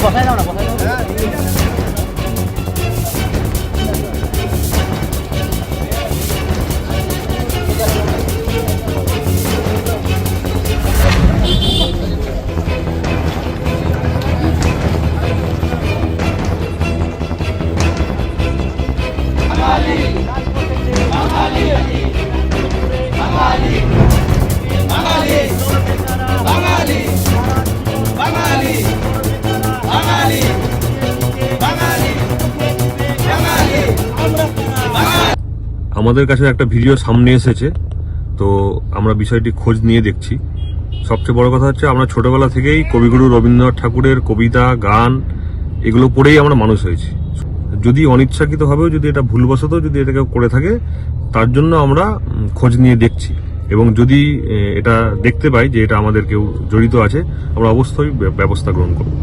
বসাই দাও না, বসাই দাও। আমাদের কাছে একটা ভিডিও সামনে এসেছে, তো আমরা বিষয়টি খোঁজ নিয়ে দেখছি। সবচেয়ে বড় কথা হচ্ছে আমরা ছোটবেলা থেকেই কবিগুরু রবীন্দ্রনাথ ঠাকুরের কবিতা, গান এগুলো পড়েই আমরা মানুষ হয়েছি। যদি অনিচ্ছাকৃতভাবেও যদি এটা ভুলবশত যদি এটা কেউ করে থাকে, তার জন্য আমরা খোঁজ নিয়ে দেখছি, এবং যদি এটা দেখতে পাই যে এটা আমাদের কেউ জড়িত আছে, আমরা অবশ্যই ব্যবস্থা গ্রহণ করব।